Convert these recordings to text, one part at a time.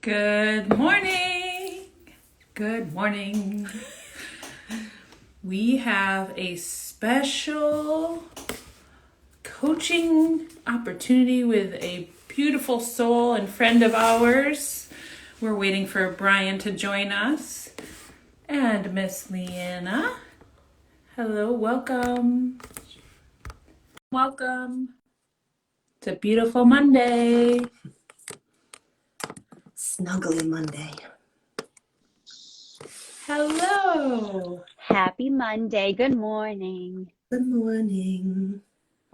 Good morning. Good morning. We have a special coaching opportunity with a beautiful soul and friend of ours. We're waiting for Brian to join us. And Miss Leanna. Hello, welcome. Welcome. It's a beautiful Monday. Snuggly Monday. Hello. Happy Monday. Good morning. Good morning.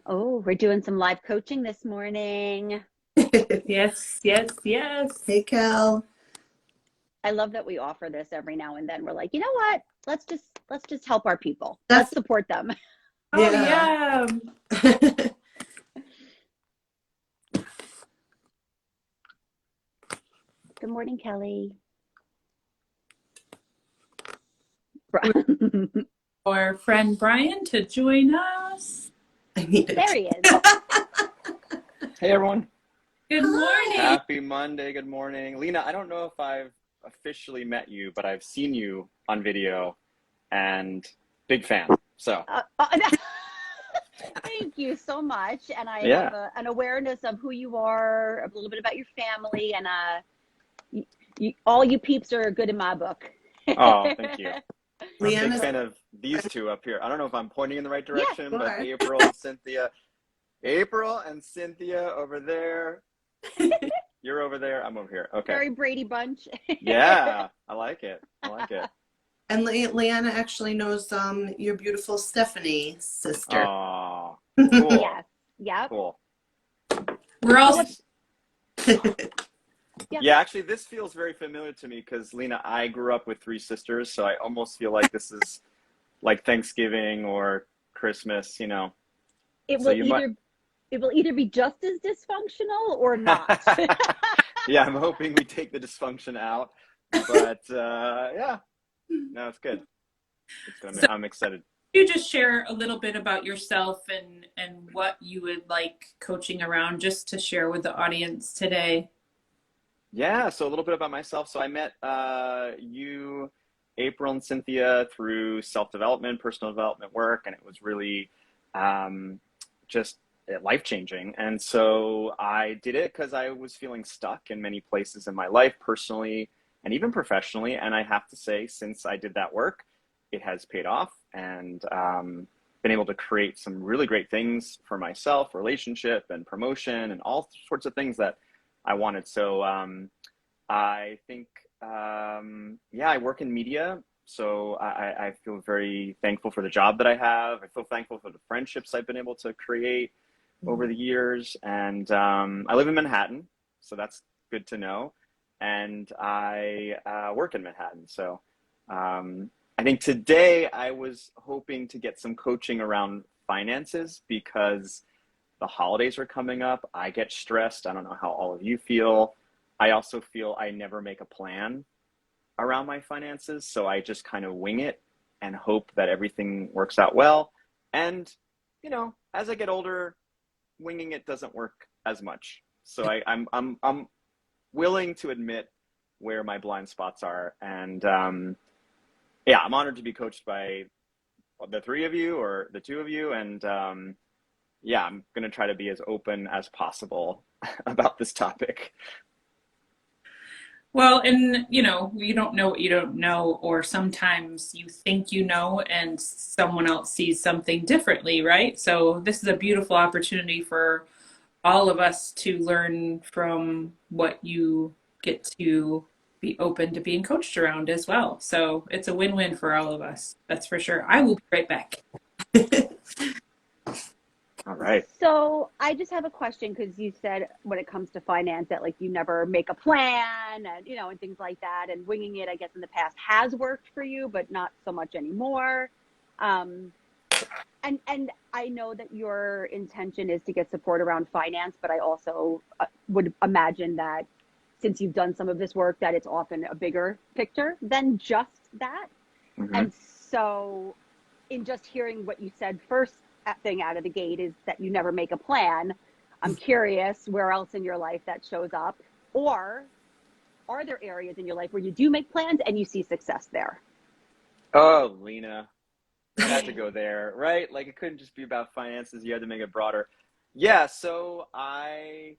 Oh, we're doing some live coaching this morning. Yes. Hey, Cal. I love that we offer this every now and then. We're like, you know what? Let's just help our people. That's- Let's support them. Oh, yeah. Good morning, Kelly. Our friend Brian to join us. I need it. There he is. Hey everyone. Good morning. Happy Monday. Good morning. Lena, I don't know if I've officially met you, but I've seen you on video and big fan. So Thank you so much. And I Yeah. have an awareness of who you are, a little bit about your family, and all you peeps are good in my book. Oh, thank you. I'm a big Leanna's fan of these two up here. I don't know if I'm pointing in the right direction, you but are. April and Cynthia. April and Cynthia over there. You're over there. I'm over here. Okay. Very Brady Bunch. Yeah. I like it. I like it. And Leanna actually knows your beautiful Stephanie sister. Oh, cool. Yes. Yep. Cool. We're all Yeah, actually, this feels very familiar to me because, Lena, I grew up with three sisters, so I almost feel like this is like Thanksgiving or Christmas, you know. It So will you it will either be just as dysfunctional or not. Yeah, I'm hoping we take the dysfunction out, but yeah, no, it's good. It's good. I'm excited. you just share a little bit about yourself and what you would like coaching around just to share with the audience today. Yeah, so a little bit about myself. So I met you, April and Cynthia through self-development, personal development work, and it was really just life-changing. And so I did it because I was feeling stuck in many places in my life, personally and even professionally. And I have to say, since I did that work, it has paid off and been able to create some really great things for myself, relationship and promotion and all sorts of things that I wanted. So I think, yeah, I work in media. So I feel very thankful for the job that I have. I feel thankful for the friendships I've been able to create over the years. And I live in Manhattan, so that's good to know. And I work in Manhattan. So I think today I was hoping to get some coaching around finances because the holidays are coming up. I get stressed. I don't know how all of you feel. I also feel I never make a plan around my finances. So I just kind of wing it and hope that everything works out well. And, you know, as I get older, winging it doesn't work as much. So I'm willing to admit where my blind spots are. And yeah, I'm honored to be coached by the three of you or the two of you. And yeah, I'm going to try to be as open as possible about this topic. Well, and you don't know what you don't know, or sometimes you think you know and someone else sees something differently, right? So this is a beautiful opportunity for all of us to learn from what you get to be open to being coached around as well. So it's a win-win for all of us. That's for sure. I will be right back. All right. So I just have a question because you said when it comes to finance that like you never make a plan and and things like that, and winging it, I guess in the past has worked for you, but not so much anymore. And I know that your intention is to get support around finance, but I also would imagine that since you've done some of this work, that it's often a bigger picture than just that. Mm-hmm. And so in just hearing what you said first thing out of the gate is that you never make a plan. I'm curious where else in your life that shows up, or are there areas in your life where you do make plans and you see success there? Oh, Lena, I had to go there, right? Like it couldn't just be about finances. You had to make it broader. Yeah, so I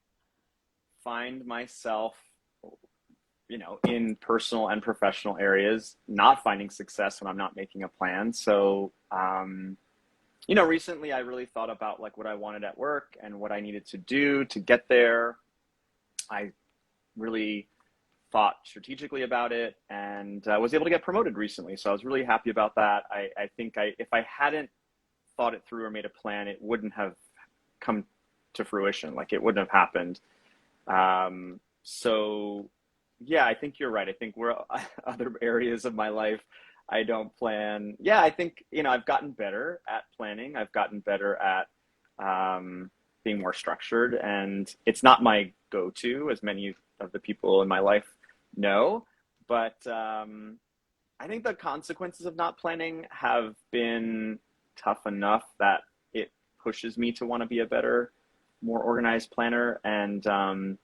find myself, in personal and professional areas, not finding success when I'm not making a plan. So, recently I really thought about like what I wanted at work and what I needed to do to get there. I really thought strategically about it and was able to get promoted recently. So I was really happy about that. I think if I hadn't thought it through or made a plan, it wouldn't have come to fruition. Like it wouldn't have happened. So yeah, I think you're right. I think we're other areas of my life I don't plan. Yeah, I think, I've gotten better at planning. I've gotten better at being more structured, and it's not my go-to, as many of the people in my life know, but I think the consequences of not planning have been tough enough that it pushes me to want to be a better, more organized planner. And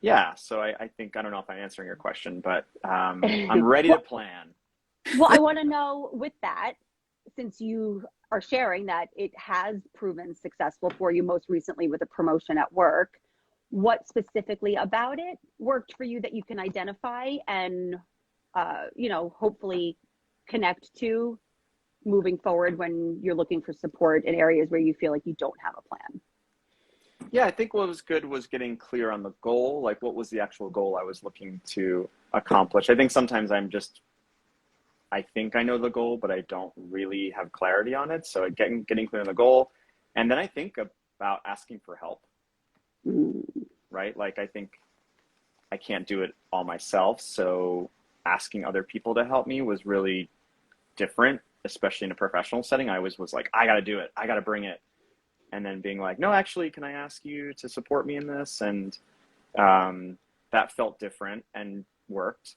yeah, so I think, I don't know if I'm answering your question, but I'm ready to plan. Well, I want to know with that, since you are sharing that it has proven successful for you most recently with a promotion at work, what specifically about it worked for you that you can identify and, hopefully connect to moving forward when you're looking for support in areas where you feel like you don't have a plan? Yeah, I think what was good was getting clear on the goal. Like, what was the actual goal I was looking to accomplish? I think sometimes I think I know the goal, but I don't really have clarity on it. So getting clear on the goal. And then I think about asking for help, right? Like, I think I can't do it all myself. So asking other people to help me was really different, especially in a professional setting. I always was like, I got to do it. I got to bring it. And then being like, no, actually, can I ask you to support me in this? And that felt different and worked.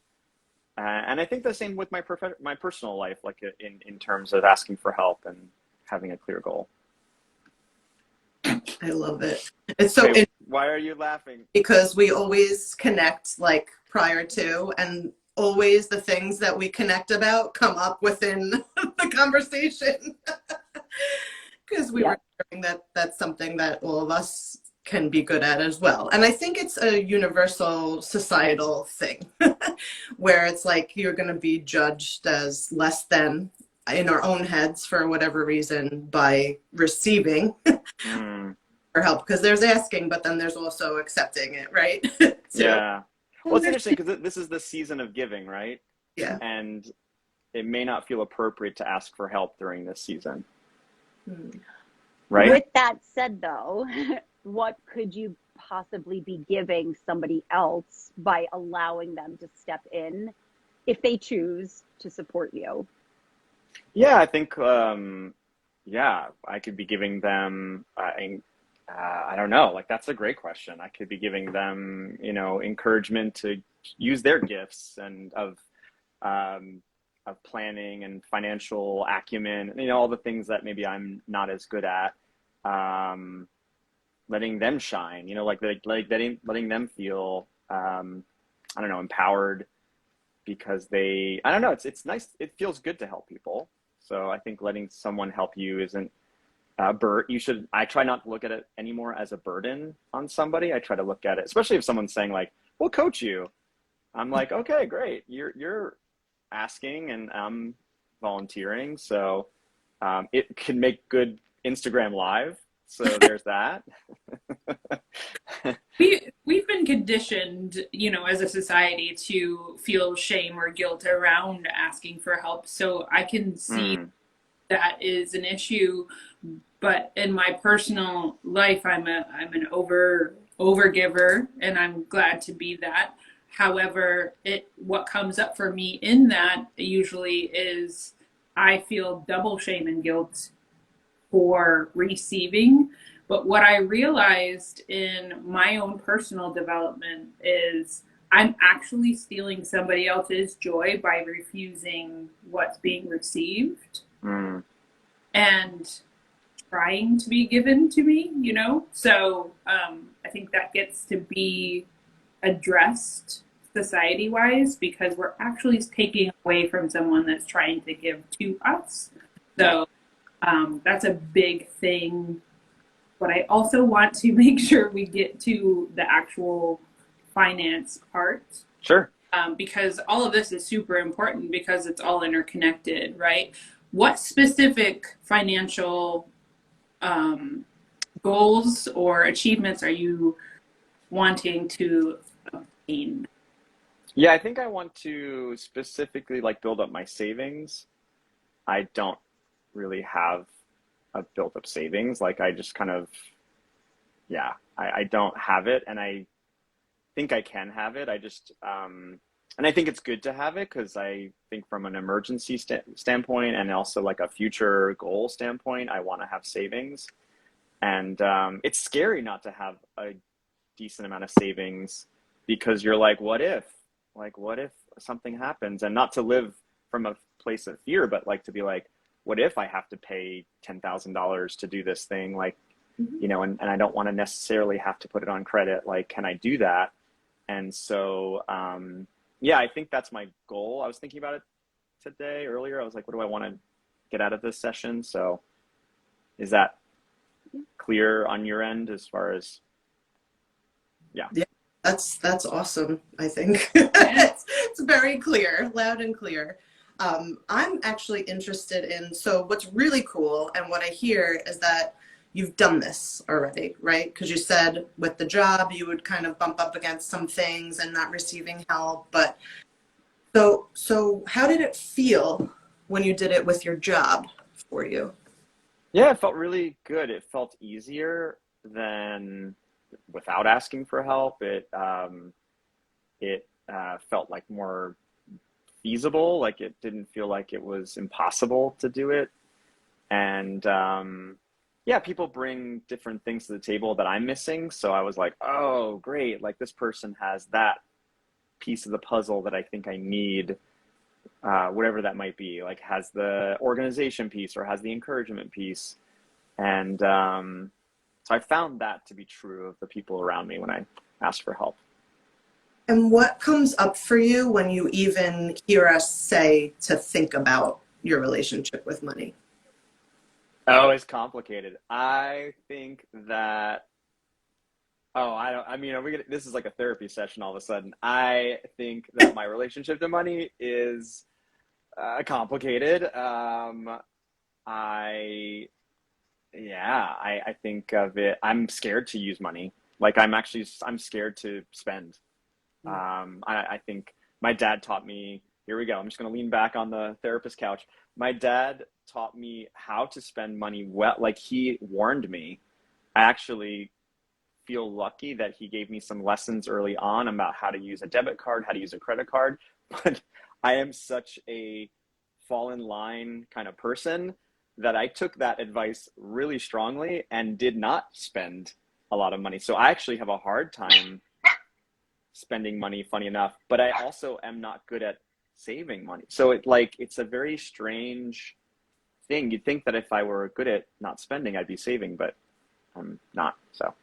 And I think the same with my personal life, like in terms of asking for help and having a clear goal. I love it. It's so Okay, why are you laughing? because we always connect like prior to, and always the things that we connect about come up within the conversation. Because we were hearing that that's something that all of us can be good at as well. And I think it's a universal societal thing where it's like you're going to be judged as less than in our own heads for whatever reason by receiving or help, because there's asking, but then there's also accepting it, right? So, Yeah. Well, it's interesting because this is the season of giving, right? yeah. And it may not feel appropriate to ask for help during this season, right? With that said, though, what could you possibly be giving somebody else by allowing them to step in if they choose to support you? Yeah, I think, I could be giving them, I don't know, like that's a great question. I could be giving them, encouragement to use their gifts and of planning and financial acumen, all the things that maybe I'm not as good at, letting them shine, like letting them feel, I don't know, empowered because I don't know, it's nice. It feels good to help people. So I think letting someone help you isn't I try not to look at it anymore as a burden on somebody. I try to look at it, especially if someone's saying like, we'll coach you. I'm like, okay, great. You're asking and I'm volunteering. So it can make good Instagram Live. So there's that. We've been conditioned, as a society to feel shame or guilt around asking for help. So I can see that is an issue. But in my personal life, I'm an over giver, and I'm glad to be that. However, what comes up for me in that usually is I feel double shame and guilt for receiving. But what I realized in my own personal development is I'm actually stealing somebody else's joy by refusing what's being received and trying to be given to me, So I think that gets to be addressed society wise, because we're actually taking away from someone that's trying to give to us. So that's a big thing. But I also want to make sure we get to the actual finance part, Sure. because all of this is super important because it's all interconnected, right? What specific financial goals or achievements are you wanting to obtain? Yeah, I think I want to specifically like build up my savings. I don't really have a built up savings. Like I just kind of, yeah, I don't have it, and I think I can have it. I just, and I think it's good to have it because I think from an emergency standpoint and also like a future goal standpoint, I want to have savings. And it's scary not to have a decent amount of savings because you're like, what if? Like, what if something happens? And not to live from a place of fear, but like to be like, what if I have to pay $10,000 to do this thing? Like, you know, and I don't want to necessarily have to put it on credit. Like, can I do that? And so, yeah, I think that's my goal. I was thinking about it today earlier. I was like, what do I want to get out of this session? So is that clear on your end as far as, yeah. Yeah, that's awesome, I think. It's very clear, loud and clear. I'm actually interested in, so what's really cool and what I hear is that you've done this already, right? Because you said with the job, you would kind of bump up against some things and not receiving help. But so how did it feel when you did it with your job for you? Yeah, it felt really good. It felt easier than without asking for help. It felt like more feasible. Like it didn't feel like it was impossible to do it. And yeah, people bring different things to the table that I'm missing. So I was like, oh, great. Like this person has that piece of the puzzle that I think I need, whatever that might be, like has the organization piece or has the encouragement piece. And so I found that to be true of the people around me when I asked for help. And what comes up for you when you even hear us say to think about your relationship with money? Oh, it's complicated. I think that, oh, I don't, I mean, this is like a therapy session all of a sudden. I think that my relationship to money is complicated. I, yeah, I think of it, I'm scared to use money. Like I'm scared to spend. I think my dad taught me, here we go. I'm just going to lean back on the therapist couch. My dad taught me how to spend money well. Like he warned me. I actually feel lucky that he gave me some lessons early on about how to use a debit card, how to use a credit card. But I am such a fall in line kind of person that I took that advice really strongly and did not spend a lot of money. So I actually have a hard time spending money, funny enough, but I also am not good at saving money. So it's a very strange thing. You'd think that if I were good at not spending, I'd be saving, but I'm not. So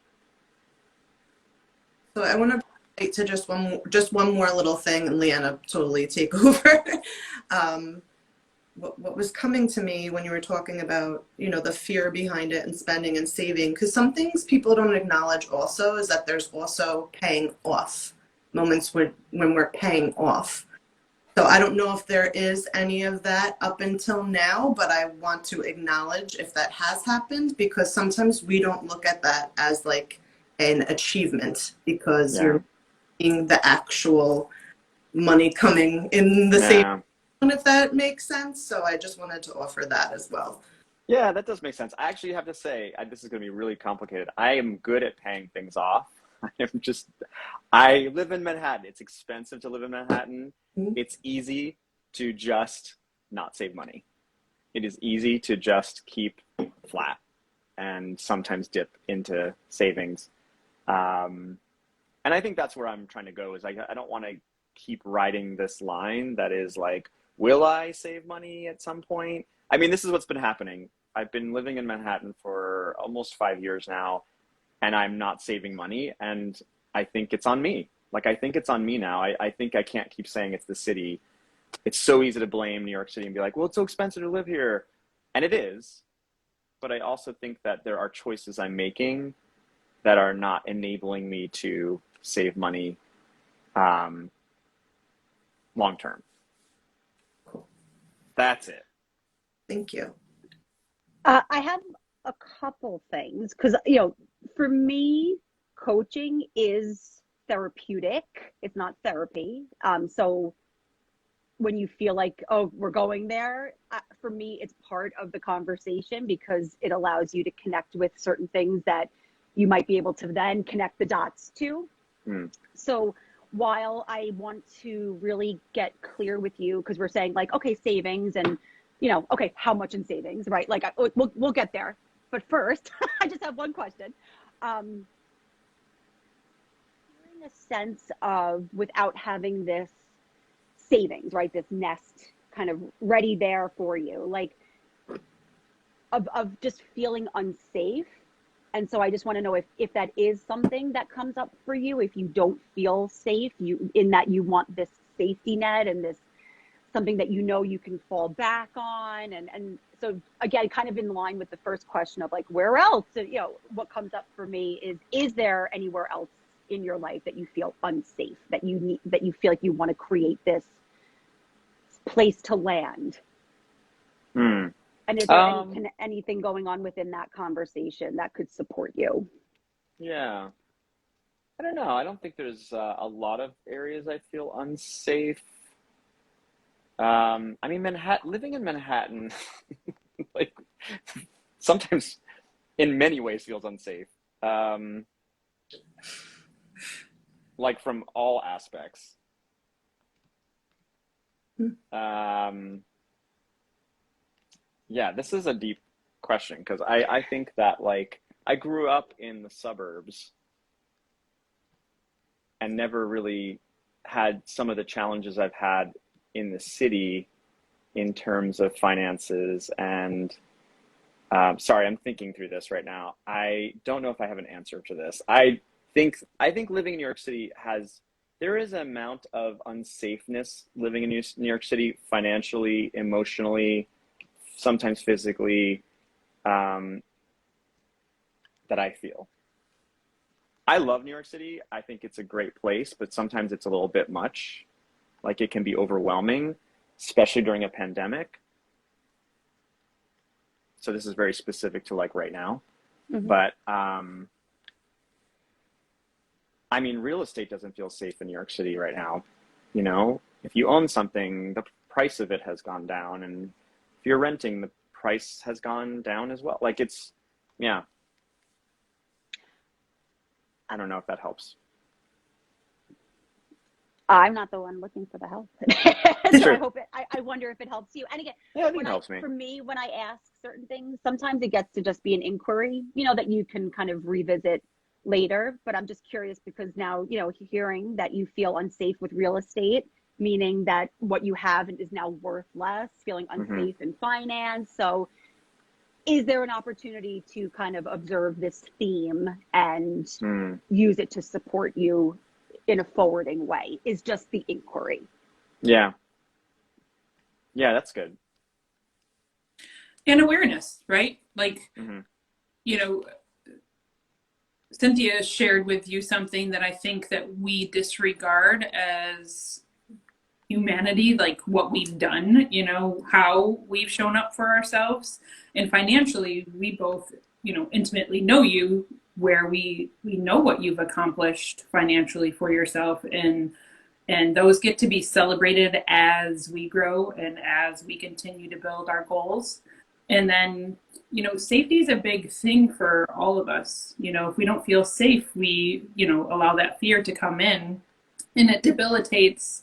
I want to relate to just one more little thing, and Leanna, totally take over. What was coming to me when you were talking about, you know, the fear behind it and spending and saving, because some things people don't acknowledge also is that there's also paying off moments when we're paying off. So I don't know if there is any of that up until now, but I want to acknowledge if that has happened, because sometimes we don't look at that as like an achievement because you're seeing the actual money coming in the same, if that makes sense. So I just wanted to offer that as well. yeah, that does make sense. I actually have to say, this is going to be really complicated. I am good at paying things off. I live in Manhattan. It's expensive to live in Manhattan. It's easy to just not save money. It is easy to just keep flat and sometimes dip into savings. And I think that's where I'm trying to go is I don't want to keep riding this line that is like, will I save money at some point? I mean, this is what's been happening. I've been living in Manhattan for almost 5 years now, and I'm not saving money. And I think it's on me. Like, I think it's on me now. I think I can't keep saying it's the city. It's so easy to blame New York City and be like, well, it's so expensive to live here. And it is. But I also think that there are choices I'm making that are not enabling me to save money long term. That's it. Thank you. I have a couple things because, you know, for me, coaching is therapeutic. It's not therapy. So when you feel like, oh, we're going there, for me, it's part of the conversation because it allows you to connect with certain things that you might be able to then connect the dots to. So while I want to really get clear with you, because we're saying like, okay, savings and, you know, okay, how much in savings, right? Like we'll get there. But first, I just have one question. Hearing a sense of, without having this savings, right? This nest kind of ready there for you, like of just feeling unsafe. And so I just want to know if that is something that comes up for you, if you don't feel safe, in that you want this safety net and this something that you know you can fall back on. And so again, kind of in line with the first question of like, where else? You know, what comes up for me is there anywhere else in your life that you feel unsafe, that you need, that you feel like you want to create this place to land? And is there anything going on within that conversation that could support you? Yeah. I don't know. I don't think there's a lot of areas I feel unsafe. I mean, living in Manhattan, like sometimes in many ways feels unsafe. Like from all aspects. Yeah, this is a deep question because I think that like I grew up in the suburbs and never really had some of the challenges I've had in the city in terms of finances and sorry, I'm thinking through this right now. I don't know if I have an answer to this. I think living in New York City there is an amount of unsafeness living in New York City financially, emotionally, sometimes physically, that I feel. I love New York City. I think it's a great place, but sometimes it's a little bit much. Like it can be overwhelming, especially during a pandemic. So this is very specific to like right now. But I mean, real estate doesn't feel safe in New York City right now. You know, if you own something, the price of it has gone down, and if you're renting, the price has gone down as well. Like it's, yeah. I don't know if that helps. I'm not the one looking for the help. So sure. I wonder if it helps you. And again, yeah, I think it helps me. For me, when I ask certain things, sometimes it gets to just be an inquiry, you know, that you can kind of revisit later. But I'm just curious because now, you know, hearing that you feel unsafe with real estate, meaning that what you have is now worth less, feeling unsafe in finance. So is there an opportunity to kind of observe this theme and use it to support you in a forwarding way, is just the inquiry? Yeah. Yeah, that's good. And awareness, right? Like, you know, Cynthia shared with you something that I think that we disregard as humanity, like what we've done, you know, how we've shown up for ourselves. And financially, we both, you know, intimately know you, where we know what you've accomplished financially for yourself, and those get to be celebrated as we grow and as we continue to build our goals. And then, you know, safety is a big thing for all of us. You know, if we don't feel safe, we, you know, allow that fear to come in, and it debilitates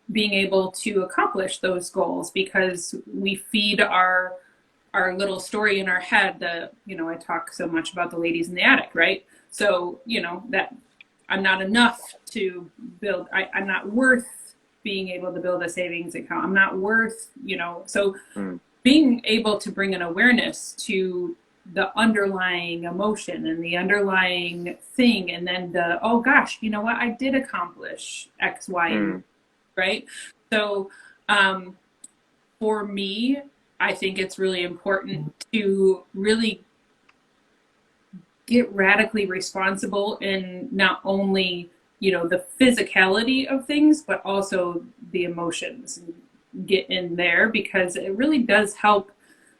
being able to accomplish those goals because we feed our little story in our head that, you know, I talk so much about the ladies in the attic, right? So, you know, that I'm not enough to build, I'm not worth being able to build a savings account. I'm not worth, you know, so being able to bring an awareness to the underlying emotion and the underlying thing, and then the, oh gosh, you know what, I did accomplish X, Y, and Mm, right. So um, for me, I think it's really important to really get radically responsible in not only, you know, the physicality of things, but also the emotions. Get in there, because it really does help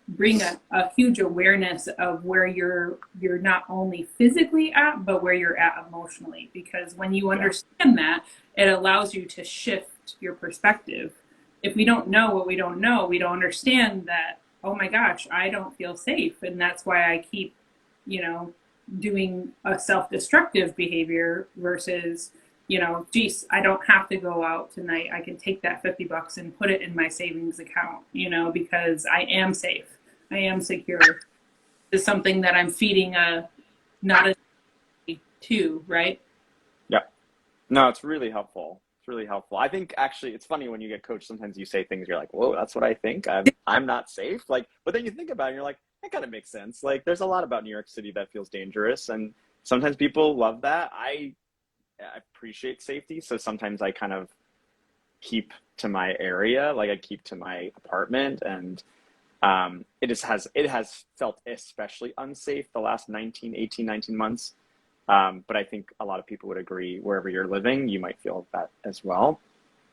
bring a huge awareness of where you're not only physically at, but where you're at emotionally. Because when you yeah. understand that, it allows you to shift your perspective. If we don't know what we don't know, we don't understand that, oh my gosh, I don't feel safe, and that's why I keep, you know, doing a self-destructive behavior versus, you know, geez, I don't have to go out tonight. I can take that $50 and put it in my savings account, you know, because I am safe. I am secure. Is something that I'm feeding a, not a to, right? Yeah. No, it's really helpful. It's really helpful. I think actually it's funny when you get coached, sometimes you say things you're like, whoa, that's what I think. I'm not safe. Like, but then you think about it and you're like, that kind of makes sense. Like there's a lot about New York City that feels dangerous, and sometimes people love that. I appreciate safety, so sometimes I kind of keep to my area, like I keep to my apartment, and it has felt especially unsafe the last 19 months. But I think a lot of people would agree, wherever you're living, you might feel that as well.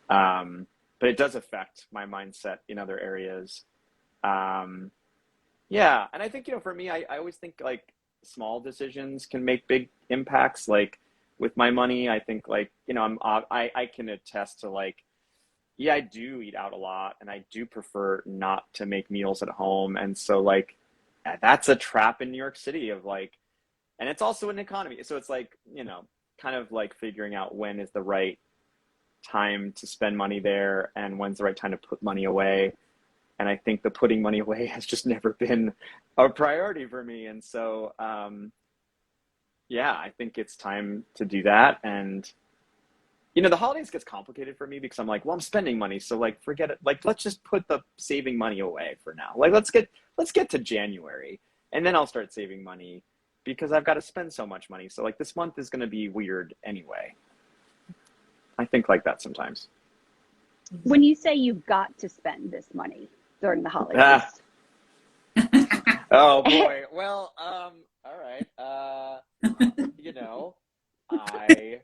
But it does affect my mindset in other areas. Um, yeah, and I think, you know, for me, I always think like small decisions can make big impacts. Like with my money, I think like, you know, I can attest to like, yeah, I do eat out a lot, and I do prefer not to make meals at home. And so like that's a trap in New York City of like, and it's also an economy. So it's like, you know, kind of like figuring out when is the right time to spend money there and when's the right time to put money away. And I think the putting money away has just never been a priority for me. And so, yeah, I think it's time to do that. And, you know, the holidays gets complicated for me because I'm like, well, I'm spending money. So like, forget it. Like, let's just put the saving money away for now. Like, let's get to January, and then I'll start saving money because I've got to spend so much money. So like this month is going to be weird anyway. I think like that sometimes. When you say you got to spend this money during the holidays, Ah, oh boy. Well, all right. You know, I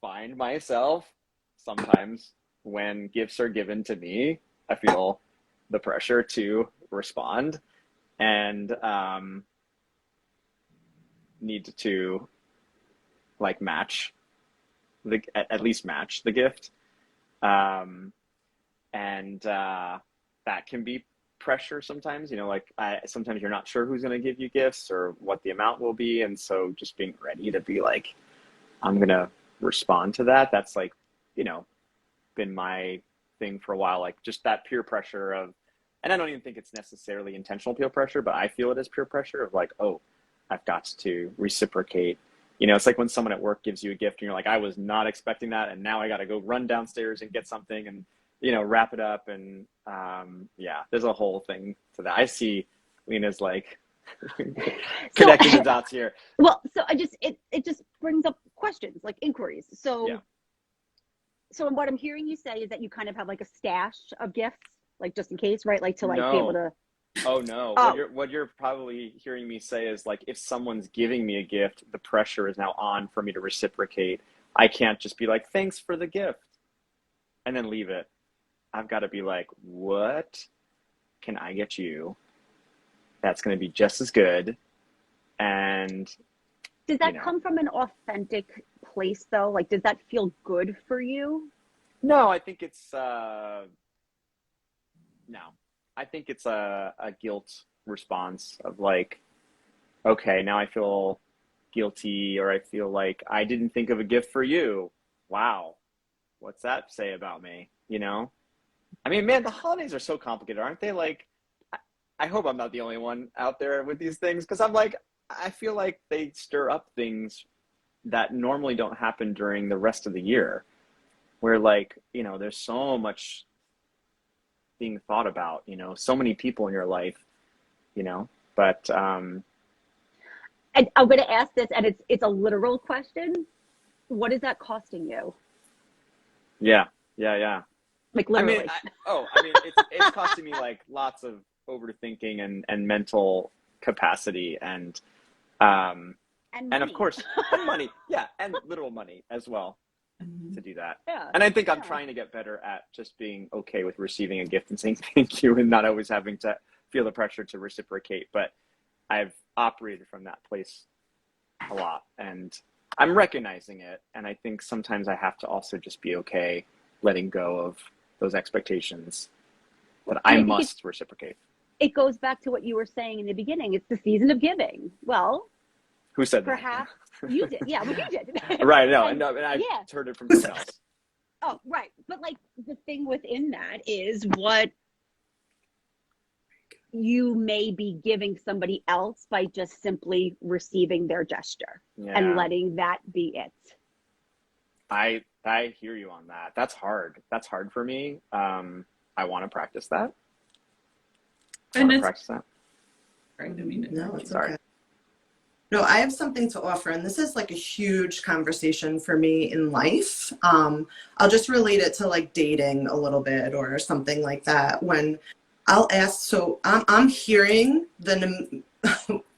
find myself sometimes when gifts are given to me, I feel the pressure to respond and need to like match at least match the gift. Um, and that can be pressure sometimes, you know, like sometimes you're not sure who's going to give you gifts or what the amount will be, and so just being ready to be like, I'm going to respond to that. That's like, you know, been my thing for a while, like just that peer pressure of, and I don't even think it's necessarily intentional peer pressure, but I feel it as peer pressure of like, oh, I've got to reciprocate. You know, it's like when someone at work gives you a gift and you're like, I was not expecting that, and now I got to go run downstairs and get something and, you know, wrap it up. And yeah, there's a whole thing to that. I see Lena's like so connecting the dots here. well, so I just it just brings up questions like inquiries. So Yeah. so what I'm hearing you say is that you kind of have like a stash of gifts, like just in case, right? Like to like be able No. to. Oh no. Oh, What you're probably hearing me say is like if someone's giving me a gift, the pressure is now on for me to reciprocate. I can't just be like, "Thanks for the gift," and then leave it. I've got to be like, "What can I get you that's going to be just as good?" And, does you that know, come from an authentic place though? Like, does that feel good for you? no, I think it's no. I think it's a guilt response of like, okay, now I feel guilty, or I feel like I didn't think of a gift for you. Wow. What's that say about me? You know? I mean, man, the holidays are so complicated, aren't they? Like, I hope I'm not the only one out there with these things because I'm like, I feel like they stir up things that normally don't happen during the rest of the year, where like, you know, there's so much being thought about, you know, so many people in your life, you know, but And I'm going to ask this, and it's a literal question. What is that costing you? Yeah, yeah, yeah. Like I literally. mean, it's costing me like lots of overthinking and mental capacity um and and of money. course and money, yeah, and literal money as well Mhm. to do that. Yeah. And I think I'm Yeah. trying to get better at just being okay with receiving a gift and saying thank you and not always having to feel the pressure to reciprocate. But I've operated from that place a lot and I'm recognizing it. And I think sometimes I have to also just be okay letting go of those expectations that And I I think must reciprocate. it goes back to what you were saying in the beginning. It's the season of giving. Well, Who said that? perhaps you did. Yeah, well, you did. Right, no, And and I yeah. heard it from someone else. Oh, right. But like the thing within that is what you may be giving somebody else by just simply receiving their gesture and Yeah, letting that be it. I hear you on that. That's hard. That's hard for me. I want to practice that. I And want to it's practice that. right. I mean, No, it's Sorry. okay. No, I have something to offer, and this is like a huge conversation for me in life. I'll just relate it to like dating a little bit or something like that. When I'll ask, so I'm hearing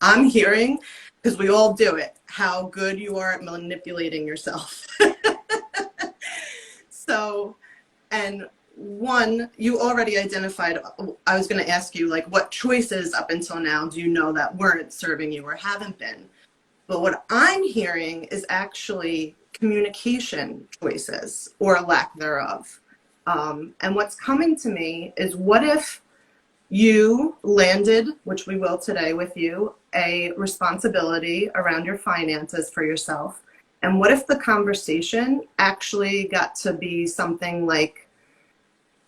I'm hearing, because we all do it, how good you are at manipulating yourself. So, and one, you already identified, I was going to ask you, like, what choices up until now do you know that weren't serving you or haven't been? But what I'm hearing is actually communication choices or lack thereof. And what's coming to me is, what if you landed, which we will today with you, a responsibility around your finances for yourself? And what if the conversation actually got to be something like,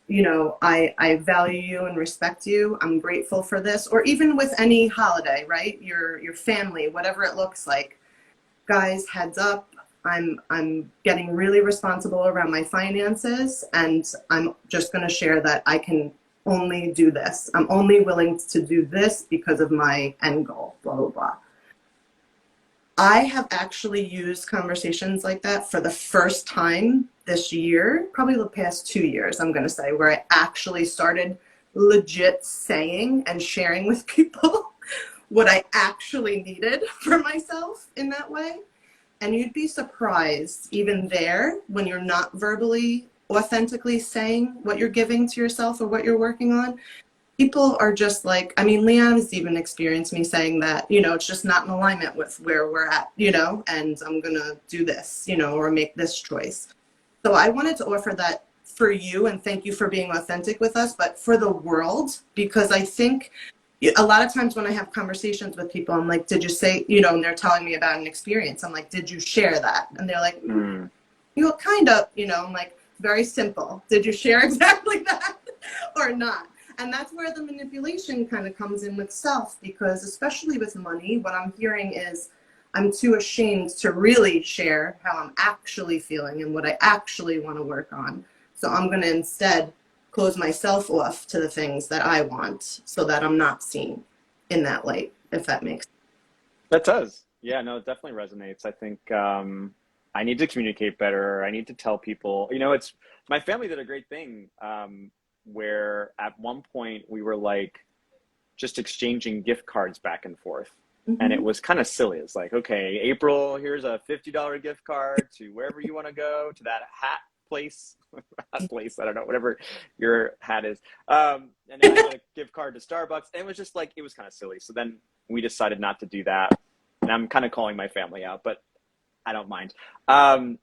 you know, I value you and respect you. I'm grateful for this. Or even with any holiday, right? Your family, whatever it looks like. Guys, heads up. I'm getting really responsible around my finances, and I'm just going to share that I can only do this. I'm only willing to do this because of my end goal, blah, blah, blah. I have actually used conversations like that for the first time this year, probably the past 2 years, I'm going to say, where I actually started legit saying and sharing with people what I actually needed for myself in that way. And you'd be surprised, even there, when you're not verbally, authentically saying what you're giving to yourself or what you're working on, people are just like, I mean, Leanne has even experienced me saying that, you know, it's just not in alignment with where we're at, you know, and I'm going to do this, you know, or make this choice. So I wanted to offer that for you, and thank you for being authentic with us, but for the world, because I think a lot of times when I have conversations with people, I'm like, did you say, you know, and they're telling me about an experience. I'm like, did you share that? And they're like, you know, kind of, you know, I'm like, very simple. Did you share exactly that or not? And that's where the manipulation kind of comes in with self, because especially with money, what I'm hearing is I'm too ashamed to really share how I'm actually feeling and what I actually want to work on. So I'm going to instead close myself off to the things that I want so that I'm not seen in that light, if that makes sense. That does. Yeah, no, it definitely resonates. I think I need to communicate better. I need to tell people, you know, it's my family did a great thing where at one point we were like just exchanging gift cards back and forth. Mm-hmm. And it was kind of silly. It's like, okay, April, here's a $50 gift card to wherever you want to go, to that hat place, hat place, I don't know, whatever your hat is. And then I got a gift card to Starbucks. And it was just like, it was kind of silly. So then we decided not to do that. And I'm kind of calling my family out, but I don't mind. And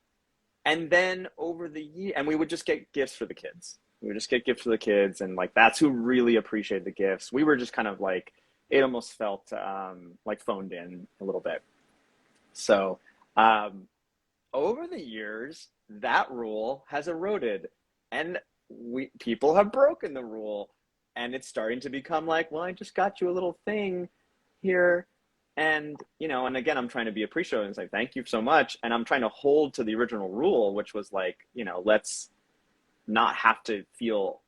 then over the year, and we would just get gifts for the kids. We would just get gifts for the kids. And like, that's who really appreciated the gifts. We were just kind of like, it almost felt like phoned in a little bit. So over the years, that rule has eroded, and people have broken the rule, and it's starting to become like, well, I just got you a little thing here, and you know, and again, I'm trying to be appreciative and say thank you so much, and I'm trying to hold to the original rule, which was like, you know, let's not have to feel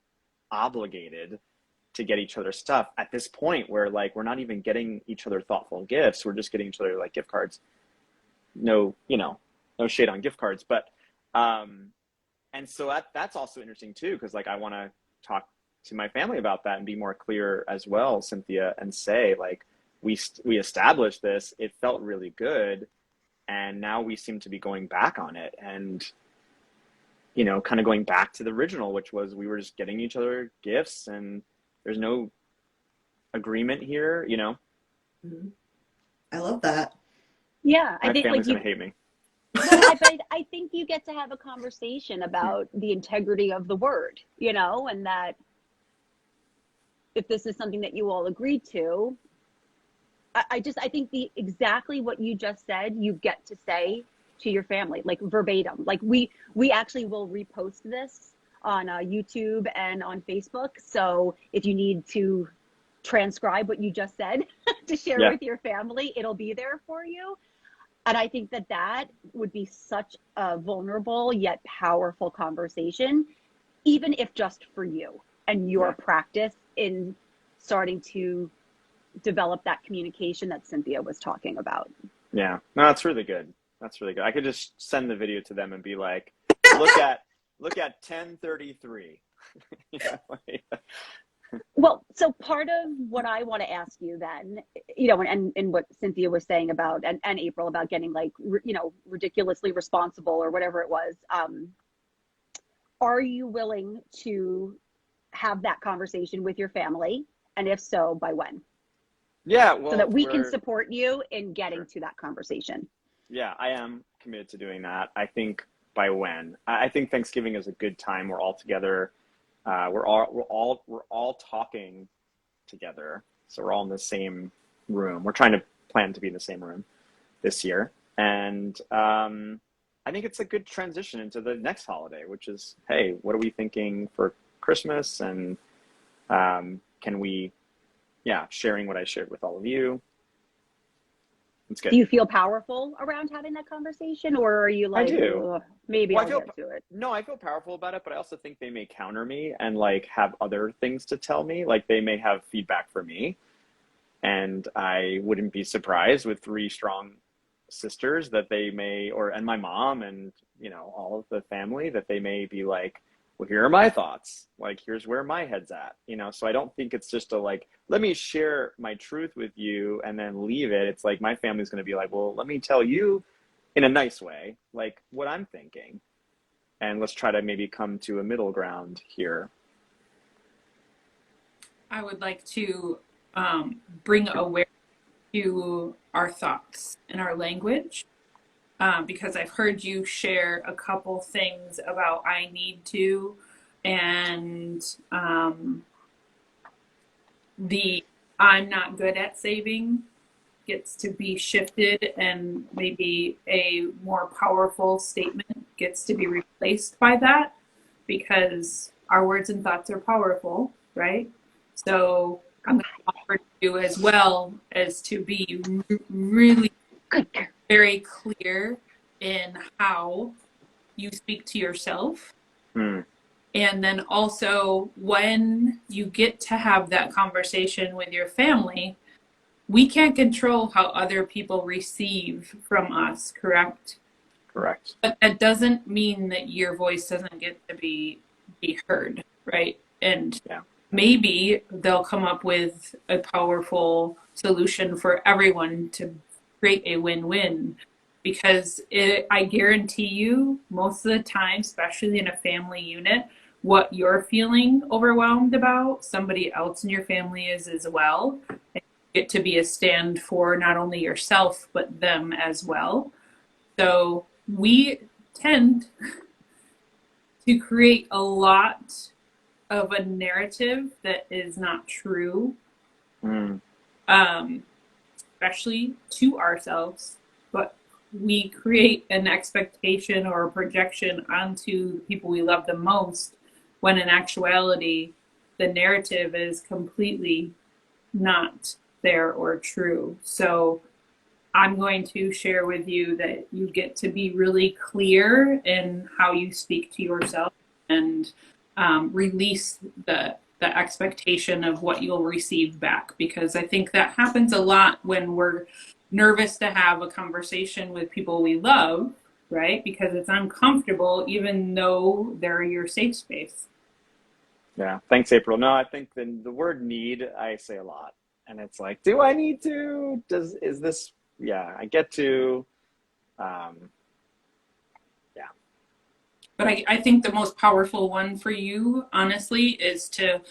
obligated to get each other stuff at this point where like we're not even getting each other thoughtful gifts. We're just getting each other like gift cards. No, no shade on gift cards, but and so that's also interesting too, because like I want to talk to my family about that and be more clear as well, Cynthia, and say like we established this, it felt really good, and now we seem to be going back on it, and kind of going back to the original, which was we were just getting each other gifts, and there's no agreement here. Mhm. I love that. Yeah, My I think family's like gonna hate me. but I think you get to have a conversation about the integrity of the word, and that if this is something that you all agreed to, I think exactly what you just said, you get to say to your family, like verbatim. Like we actually will repost this on YouTube and on Facebook. So if you need to transcribe what you just said to share Yeah. with your family, it'll be there for you. And I think that would be such a vulnerable yet powerful conversation, even if just for you and your practice in starting to develop that communication that Cynthia was talking about. Yeah, no, that's really good. That's really good. I could just send the video to them and be like, look at 10:33. Well, so part of what I want to ask you then, and what Cynthia was saying about, and April, about getting like, ridiculously responsible or whatever it was. Are you willing to have that conversation with your family? And if so, by when? Yeah, well, so that we can support you in getting Sure. to that conversation. Yeah, I am committed to doing that. I think by when? I think Thanksgiving is a good time. We're all together. We're all talking together. So we're all in the same room. We're trying to plan to be in the same room this year. And I think it's a good transition into the next holiday, which is, hey, what are we thinking for Christmas? And can we, sharing what I shared with all of you. It's good. Do you feel powerful around having that conversation, or are you like, I do. maybe Well, I'll get to it? No, I feel powerful about it, but I also think they may counter me and like have other things to tell me. Like they may have feedback for me, and I wouldn't be surprised with 3 strong sisters that they may, and my mom and all of the family, that they may be like, well, here are my thoughts. Like, here's where my head's at. So I don't think it's just let me share my truth with you and then leave it. It's like my family's going to be like, well, let me tell you in a nice way, like what I'm thinking. And let's try to maybe come to a middle ground here. I would like to bring awareness to our thoughts and our language, because I've heard you share a couple things about I need to, and the I'm not good at saving gets to be shifted, and maybe a more powerful statement gets to be replaced by that, because our words and thoughts are powerful, right? So I'm going to offer to you as well as to be really very clear in how you speak to yourself. And then also, when you get to have that conversation with your family, we can't control how other people receive from us, correct? Correct. But that doesn't mean that your voice doesn't get to be heard, right? And maybe they'll come up with a powerful solution for everyone to create a win-win. Because I guarantee you, most of the time, especially in a family unit, what you're feeling overwhelmed about, somebody else in your family is as well. And you get to be a stand for not only yourself, but them as well. So we tend to create a lot of a narrative that is not true, especially to ourselves, but we create an expectation or a projection onto the people we love the most, when in actuality, the narrative is completely not there or true. So I'm going to share with you that you get to be really clear in how you speak to yourself, and release the the expectation of what you'll receive back, because I think that happens a lot when we're nervous to have a conversation with people we love, right? Because it's uncomfortable, even though they're your safe space. Yeah. Thanks, April. No, I think the word need, I say a lot. And it's like, do I need to? Is this, yeah, I get to, yeah. But I think the most powerful one for you, honestly, is to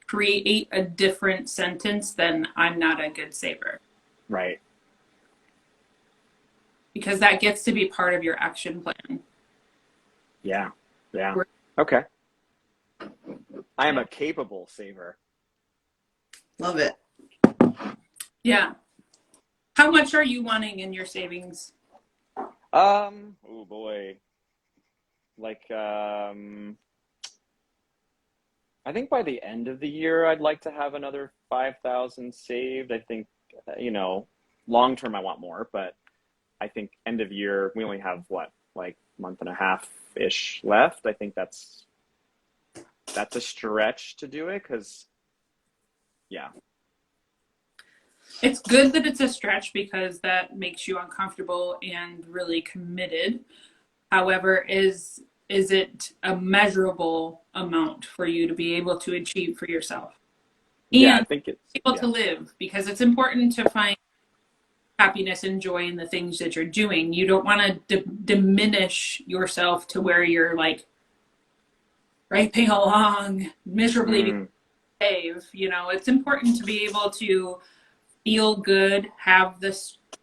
create a different sentence than "I'm not a good saver," Right. because that gets to be part of your action plan. Yeah. Yeah. Okay. I am a capable saver. Love it. Yeah. How much are you wanting in your savings? Oh boy. Like, I think by the end of the year, I'd like to have another 5,000 saved. I think, long term, I want more, but I think end of year, we only have what, like month and a half-ish left. I think that's a stretch to do it because, yeah. It's good that it's a stretch because that makes you uncomfortable and really committed. However, is it a measurable amount for you to be able to achieve for yourself Yeah, I and think it's, able yeah. to live? Because it's important to find happiness and joy in the things that you're doing. You don't want to diminish yourself to where you're like raping along miserably to Mm, save. It's important to be able to feel good, have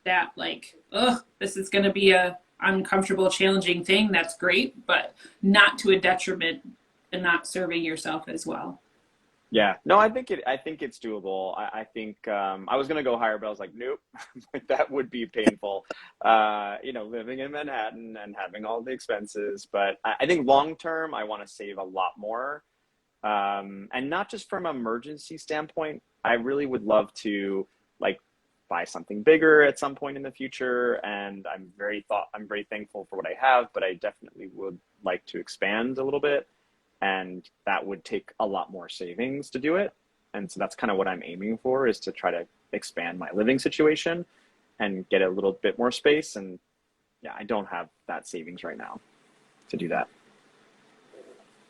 that like, oh, this is going to be a uncomfortable, challenging thing. That's great, but not to a detriment and not serving yourself as well. yeah. No, I think it's doable. I think, I was gonna go higher, but I was like, nope, like that would be painful. Living in Manhattan and having all the expenses. But I think long term, I want to save a lot more. And not just from an emergency standpoint. I really would love to like buy something bigger at some point in the future. And I'm very thankful for what I have, but I definitely would like to expand a little bit. And that would take a lot more savings to do it. And so that's kind of what I'm aiming for, is to try to expand my living situation and get a little bit more space. And yeah, I don't have that savings right now to do that.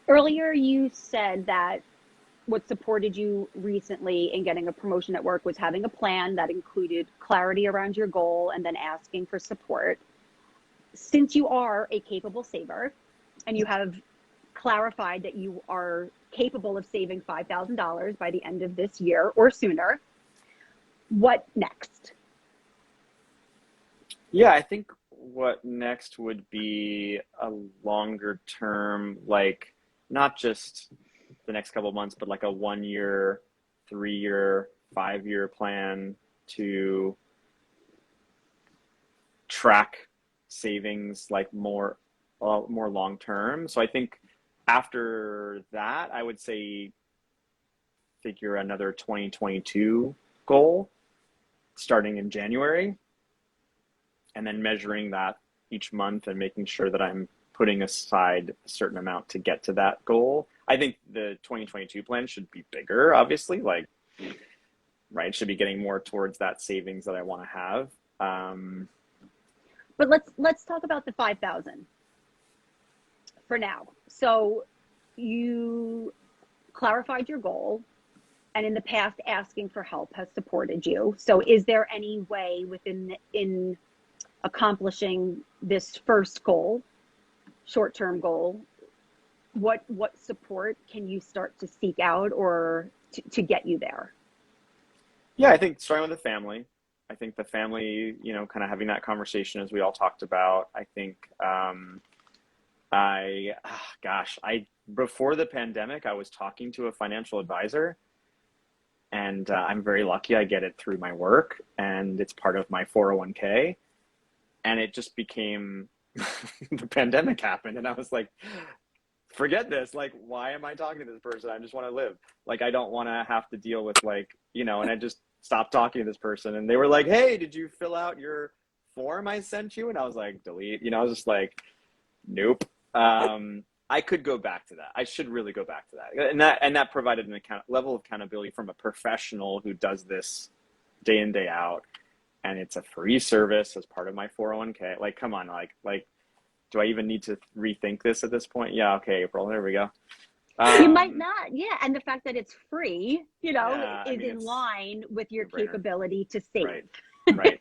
Earlier, you said that what supported you recently in getting a promotion at work was having a plan that included clarity around your goal and then asking for support. Since you are a capable saver and you have clarified that you are capable of saving $5,000 by the end of this year or sooner, what next? Yeah, I think what next would be a longer term, like not just the next couple of months, but like a 1 year, 3 year, 5 year plan to track savings like more long term. So I think after that, I would say figure another 2022 goal starting in January, and then measuring that each month and making sure that I'm putting aside a certain amount to get to that goal. I think the 2022 plan should be bigger, obviously, like, right, should be getting more towards that savings that I want to have. But let's talk about the 5,000 for now. So you clarified your goal, and in the past, asking for help has supported you. So is there any way in accomplishing this first goal, short-term goal, what support can you start to seek out or to get you there? Yeah, I think starting with the family. I think the family, kind of having that conversation as we all talked about. I think before the pandemic, I was talking to a financial advisor, and I'm very lucky I get it through my work, and it's part of my 401k. And it just became the pandemic happened, and I was like, forget this. Like, why am I talking to this person? I just want to live. Like, I don't want to have to deal with and I just stopped talking to this person. And they were like, hey, did you fill out your form I sent you? And I was like, delete. I was just like, nope. I could go back to that. I should really go back to that. And that provided an level of accountability from a professional who does this day in, day out. And it's a free service as part of my 401k. Like, come on, like, do I even need to rethink this at this point? Yeah, okay, April, there we go. You might not, yeah. And the fact that it's free, you know, Yeah, is in line with your capability to save. Right,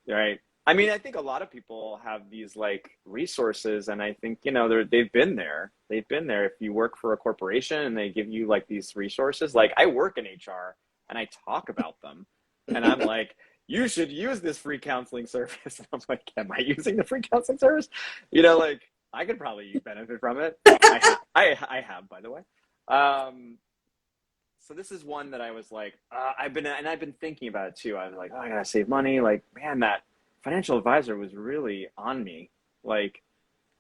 right. I mean, I think a lot of people have these like resources, and I think, you know, they've been there. They've been there. If you work for a corporation and they give you like these resources, like I work in HR and I talk about them, and I'm like, you should use this free counseling service. And I'm like, am I using the free counseling service? You know, like I could probably benefit from it. I have, by the way. So this is one that I was like, I've been thinking about it too. I was like, oh, I gotta save money. Like, man, that financial advisor was really on me. Like,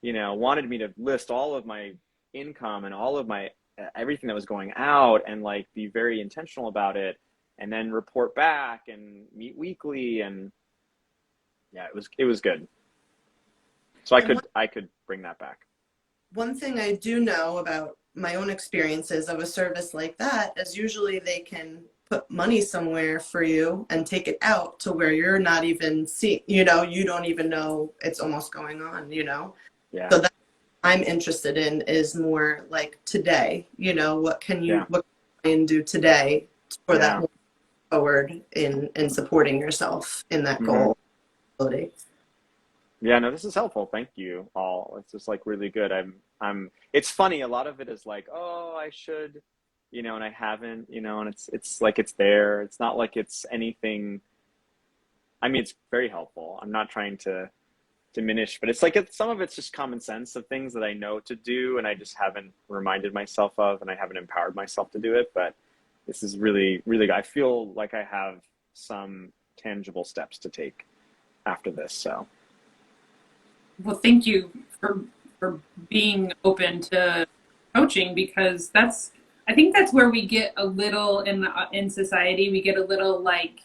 you know, wanted me to list all of my income and all of my everything that was going out, and like be very intentional about it, and then report back and meet weekly, and yeah, it was good. So I could bring that back. One thing I do know about my own experiences of a service like that is usually they can put money somewhere for you and take it out to where you're not even seeing, you know, you don't even know it's almost going on, you know? Yeah. So that I'm interested in is more like today, you know, what can you do today for that forward in supporting yourself in that goal. Yeah, no, this is helpful. Thank you all. It's just like really good. It's funny. A lot of it is like, oh, I should, you know, and I haven't, you know, and it's like, it's there. It's not like it's anything. I mean, it's very helpful. I'm not trying to diminish, but it's like, some of it's just common sense of things that I know to do, and I just haven't reminded myself of, and I haven't empowered myself to do it. But this is really, really good. I feel like I have some tangible steps to take after this. So. Well, thank you for being open to coaching, because I think that's where we get a little in society, we get a little like,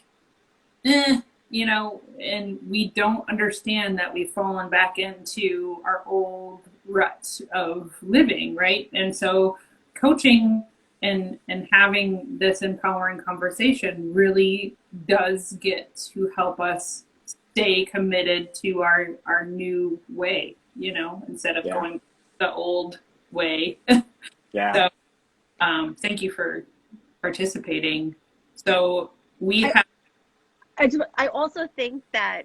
you know, and we don't understand that we've fallen back into our old rut of living, right? And so coaching and having this empowering conversation really does get to help us stay committed to our new way, you know, instead of going the old way. Yeah. So thank you for participating. So I also think that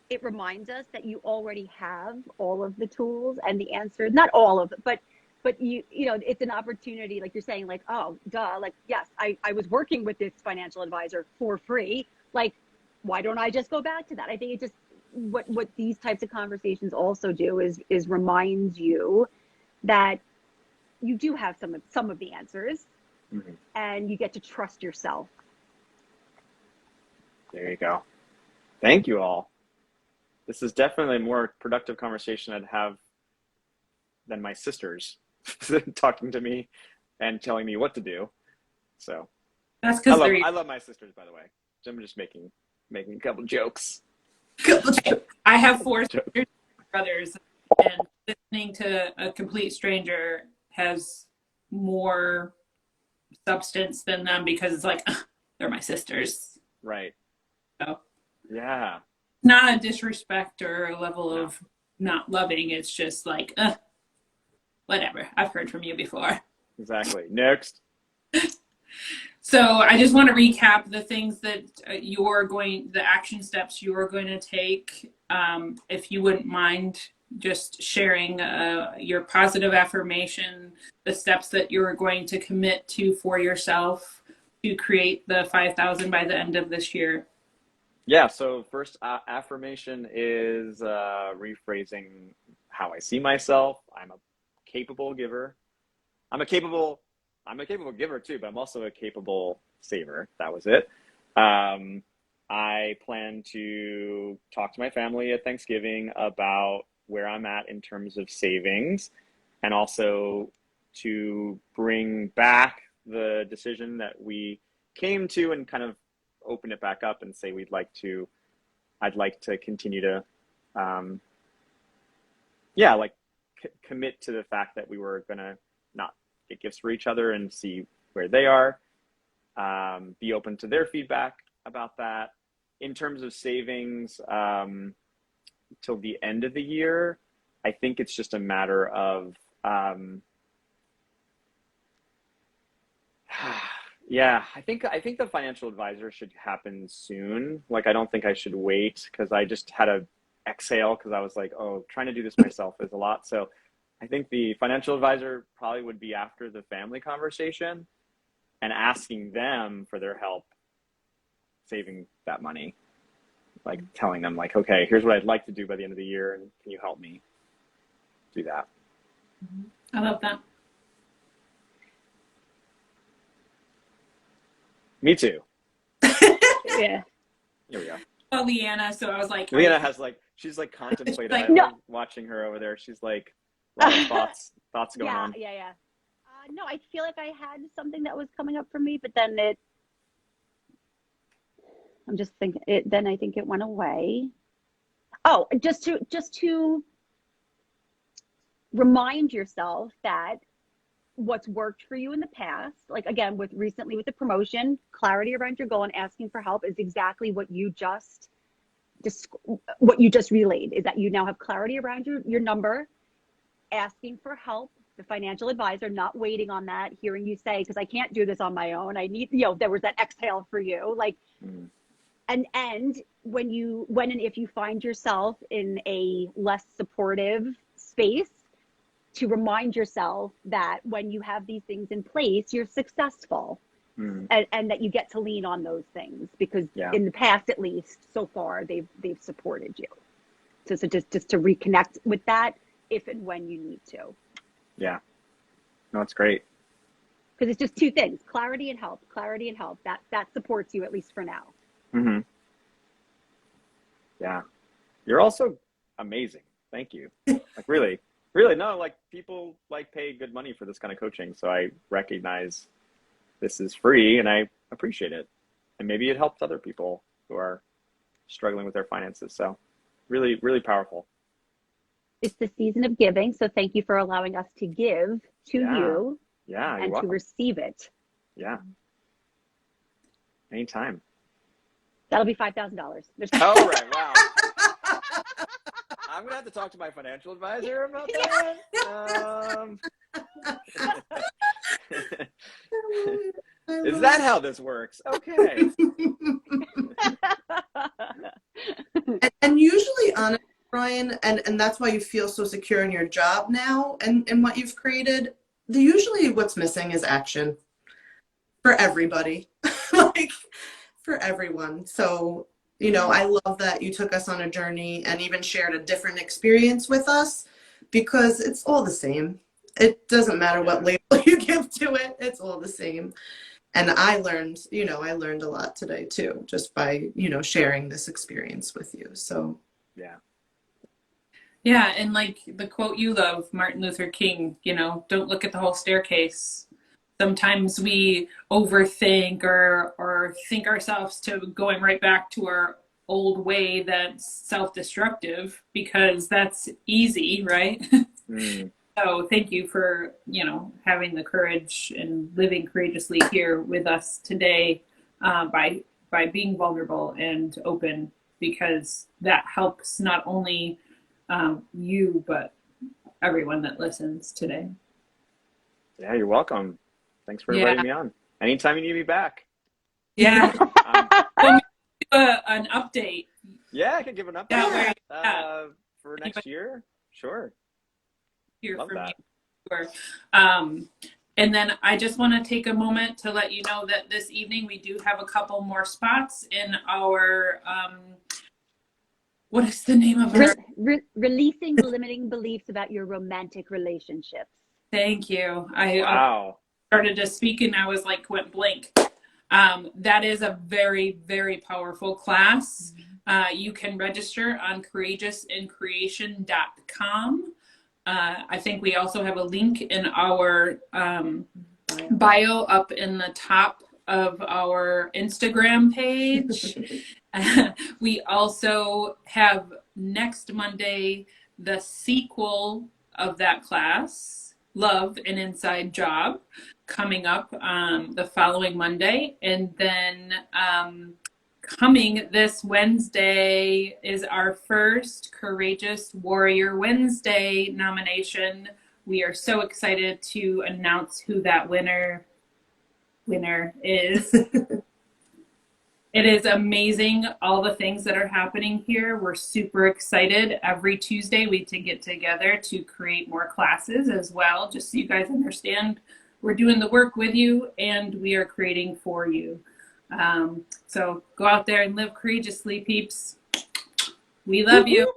it reminds us that you already have all of the tools and the answers, not all of it, but you know, it's an opportunity, like you're saying, like, oh, duh, like, yes, I was working with this financial advisor for free. Like, why don't I just go back to that? I think it just, what these types of conversations also do is remind you that you do have some of the answers, and you get to trust yourself. There you go. Thank you all. This is definitely a more productive conversation I'd have than my sisters talking to me and telling me what to do. So that's because I love my sisters, by the way. I'm just making a couple jokes. I have 4 sisters, brothers, and listening to a complete stranger has more substance than them, because it's like, they're my sisters. Right. So, yeah. Not a disrespect or a level of not loving. It's just like, whatever. I've heard from you before. Exactly. Next. So I just want to recap the things that the action steps you're going to take. If you wouldn't mind just sharing your positive affirmation, the steps that you're going to commit to for yourself to create the 5,000 by the end of this year. Yeah. So first affirmation is rephrasing how I see myself. I'm a capable giver. I'm a capable giver too, but I'm also a capable saver. That was it. I plan to talk to my family at Thanksgiving about where I'm at in terms of savings, and also to bring back the decision that we came to and kind of open it back up and say I'd like to continue to commit to the fact that we were going to not get gifts for each other and see where they are. Be open to their feedback about that. In terms of savings, till the end of the year, I think it's just a matter of, yeah, I think the financial advisor should happen soon. Like, I don't think I should wait, because I just had a exhale, because I was like, oh, trying to do this myself is a lot. So I think the financial advisor probably would be after the family conversation and asking them for their help saving that money. Like telling them like, okay, here's what I'd like to do by the end of the year, and can you help me do that? I love that. Me too. Yeah. Here we go. Oh, Leanna. So I was like, Leanna has like, she's like contemplating. Like, I no. love watching her over there. She's like, a lot of thoughts going on. Yeah. No, I feel like I had something that was coming up for me, but then I'm just thinking it. Then I think it went away. Oh, just to remind yourself that what's worked for you in the past, like again recently with the promotion, clarity around your goal and asking for help is exactly what you just relayed. Is that you now have clarity around your number, asking for help, the financial advisor, not waiting on that, hearing you say, because I can't do this on my own. I need, there was that exhale for you, like. And when and if you find yourself in a less supportive space, to remind yourself that when you have these things in place, you're successful, and that you get to lean on those things, because in the past, at least so far, they've supported you. So just to reconnect with that if and when you need to. Yeah, no, it's great. Because it's just two things: clarity and help. That supports you, at least for now. Mm-hmm. Yeah, you're also amazing. Thank you. Like really, no, like people like pay good money for this kind of coaching, so I recognize this is free and I appreciate it. And maybe it helps other people who are struggling with their finances. So really, really powerful. It's the season of giving, so thank you for allowing us to give to you. Yeah, and to receive it. Yeah. Anytime. That'll be $5,000. Oh, right. Wow. I'm going to have to talk to my financial advisor about that. Is that how this works? Okay. And usually, honestly, Brian, and that's why you feel so secure in your job now and what you've created. Usually what's missing is action for everybody, like for everyone. So, I love that you took us on a journey and even shared a different experience with us, because it's all the same. It doesn't matter what label you give to it. It's all the same. And I learned a lot today too, just by, sharing this experience with you. So, yeah. Yeah, and like the quote you love, Martin Luther King, don't look at the whole staircase. Sometimes we overthink or think ourselves to going right back to our old way that's self-destructive, because that's easy, right? So thank you for, having the courage and living courageously here with us today, by being vulnerable and open, because that helps not only you, but everyone that listens today. Yeah, you're welcome. Thanks for inviting me on. Anytime you need me back. Yeah. We'll do an update. Yeah, I can give an update. That way, for next year. Sure. Hear Love from that. you. Sure. And then I just want to take a moment to let you know that this evening we do have a couple more spots in our what is the name of it? Releasing limiting beliefs about your romantic relationships. Thank you. Wow. Started to speak and I was like, went blank. That is a very, very powerful class. You can register on courageousincreation.com. I think we also have a link in our bio up in the top of our Instagram page. We also have next Monday the sequel of that class, Love an Inside Job, coming up the following Monday. And then coming this Wednesday is our first Courageous Warrior Wednesday nomination. We are so excited to announce who that winner is. It is amazing, all the things that are happening here. We're super excited. Every Tuesday we get together to create more classes as well, just so you guys understand. We're doing the work with you and we are creating for you. So go out there and live courageously, peeps. We love you.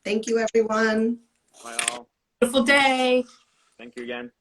Thank you, everyone. Bye all. Beautiful day. Thank you again.